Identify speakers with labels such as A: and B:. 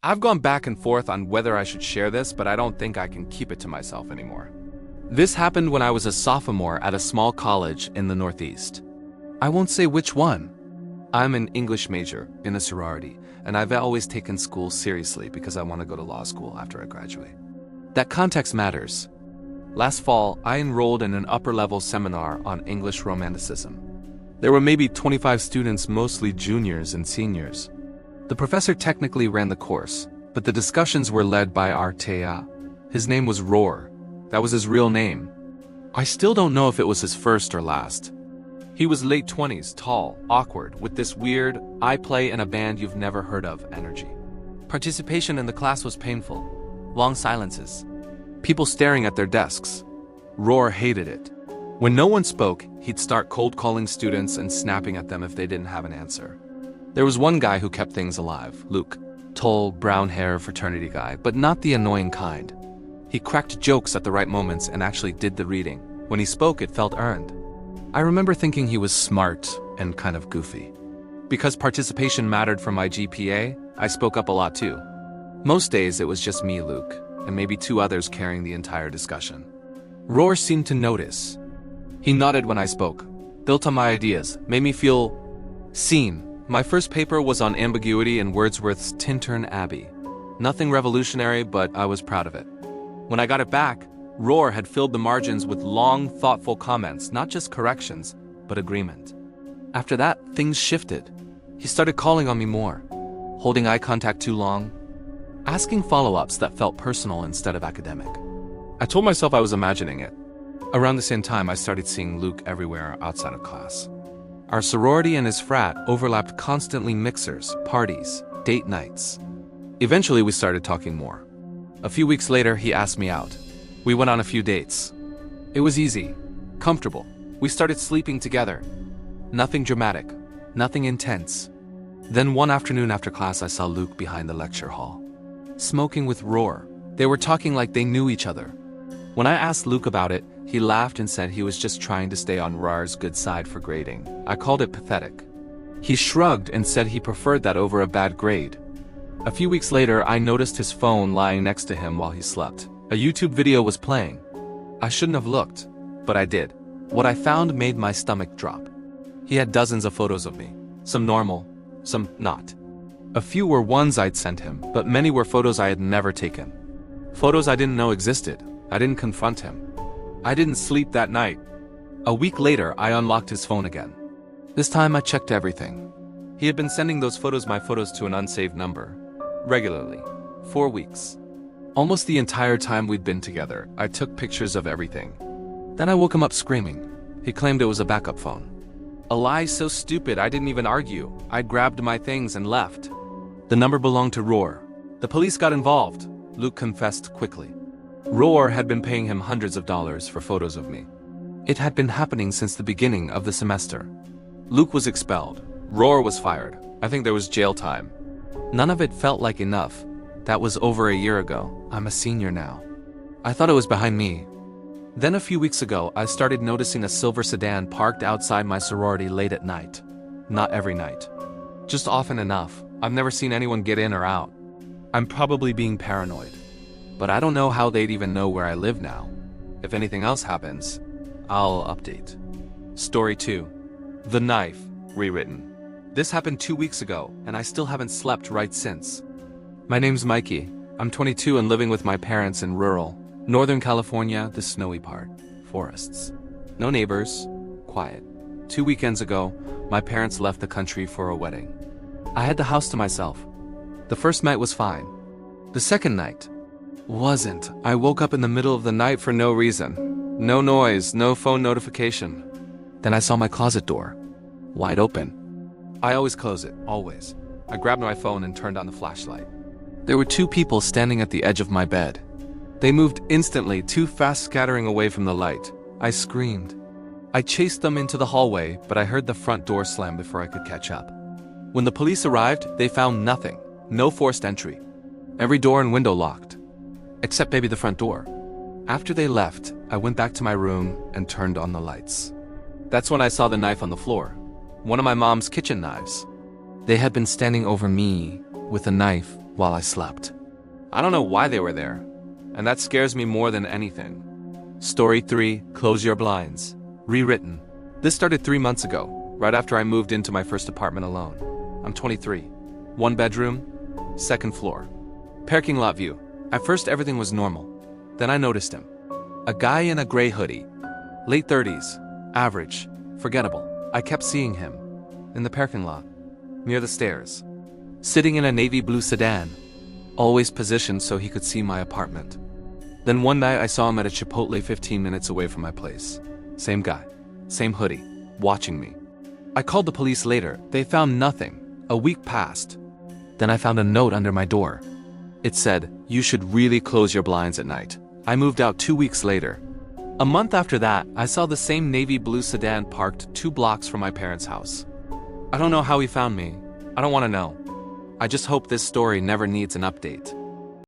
A: I've gone back and forth on whether I should share this, but I don't think I can keep it to myself anymore. This happened when I was a sophomore at a small college in the Northeast. I won't say which one. I'm an English major in a sorority, and I've always taken school seriously because I want to go to law school after I graduate. That context matters. Last fall, I enrolled in an upper-level seminar on English Romanticism. There were maybe 25 students, mostly juniors and seniors. The professor technically ran the course, but the discussions were led by our TA. His name was Roar. That was his real name. I still don't know if it was his first or last. He was late 20s, tall, awkward, with this weird, I play in a band you've never heard of energy. Participation in the class was painful. Long silences. People staring at their desks. Roar hated it. When no one spoke, he'd start cold calling students and snapping at them if they didn't have an answer. There was one guy who kept things alive, Luke. Tall, brown hair fraternity guy, but not the annoying kind. He cracked jokes at the right moments and actually did the reading. When he spoke, it felt earned. I remember thinking he was smart and kind of goofy. Because participation mattered for my GPA, I spoke up a lot too. Most days it was just me, Luke, and maybe two others carrying the entire discussion. Roar seemed to notice. He nodded when I spoke, built on my ideas, made me feel seen. My first paper was on ambiguity in Wordsworth's Tintern Abbey. Nothing revolutionary, but I was proud of it. When I got it back, Roar had filled the margins with long, thoughtful comments, not just corrections, but agreement. After that, things shifted. He started calling on me more, holding eye contact too long, asking follow-ups that felt personal instead of academic. I told myself I was imagining it. Around the same time, I started seeing Luke everywhere outside of class. Our sorority and his frat overlapped constantly: mixers, parties, date nights. Eventually, we started talking more. A few weeks later, he asked me out. We went on a few dates. It was easy, comfortable. We started sleeping together. Nothing dramatic, nothing intense. Then one afternoon after class, I saw Luke behind the lecture hall, smoking with Roar. They were talking like they knew each other. When I asked Luke about it, he laughed and said he was just trying to stay on Roar's good side for grading. I called it pathetic. He shrugged and said he preferred that over a bad grade. A few weeks later, I noticed his phone lying next to him while he slept. A YouTube video was playing. I shouldn't have looked, but I did. What I found made my stomach drop. He had dozens of photos of me. Some normal, some not. A few were ones I'd sent him, but many were photos I had never taken. Photos I didn't know existed. I didn't confront him. I didn't sleep that night. A week later, I unlocked his phone again. This time I checked everything. He had been sending my photos to an unsaved number, regularly, 4 weeks. Almost the entire time we'd been together, I took pictures of everything. Then I woke him up screaming. He claimed it was a backup phone. A lie so stupid I didn't even argue. I grabbed my things and left. The number belonged to Roar. The police got involved, Luke confessed quickly. Roar had been paying him hundreds of dollars for photos of me. It had been happening since the beginning of the semester. Luke was expelled. Roar was fired. I think there was jail time. None of it felt like enough. That was over a year ago. I'm a senior now. I thought it was behind me. Then a few weeks ago, I started noticing a silver sedan parked outside my sorority late at night. Not every night. Just often enough. I've never seen anyone get in or out. I'm probably being paranoid. But I don't know how they'd even know where I live now. If anything else happens, I'll update. Story 2. The Knife, rewritten. This happened 2 weeks ago, and I still haven't slept right since. My name's Mikey. I'm 22 and living with my parents in rural Northern California, the snowy part. Forests. No neighbors. Quiet. 2 weekends ago, my parents left the country for a wedding. I had the house to myself. The first night was fine. The second night wasn't. I woke up in the middle of the night for no reason. No noise, no phone notification. Then I saw my closet door, wide open. I always close it, always. I grabbed my phone and turned on the flashlight. There were 2 people standing at the edge of my bed. They moved instantly, too fast, scattering away from the light. I screamed. I chased them into the hallway, but I heard the front door slam before I could catch up. When the police arrived, they found nothing. No forced entry. Every door and window locked. Except maybe the front door. After they left, I went back to my room and turned on the lights. That's when I saw the knife on the floor. One of my mom's kitchen knives. They had been standing over me with a knife while I slept. I don't know why they were there, and that scares me more than anything. Story 3, Close Your Blinds. Rewritten. This started 3 months ago, right after I moved into my first apartment alone. I'm 23. 1 bedroom, 2nd floor. Parking lot view. At first everything was normal. Then I noticed him. A guy in a gray hoodie. Late 30s. Average. Forgettable. I kept seeing him. In the parking lot. Near the stairs. Sitting in a navy blue sedan. Always positioned so he could see my apartment. Then one night I saw him at a Chipotle 15 minutes away from my place. Same guy. Same hoodie. Watching me. I called the police later. They found nothing. A week passed. Then I found a note under my door. It said, "You should really close your blinds at night." I moved out 2 weeks later. A month after that, I saw the same navy blue sedan parked 2 blocks from my parents' house. I don't know how he found me. I don't want to know. I just hope this story never needs an update.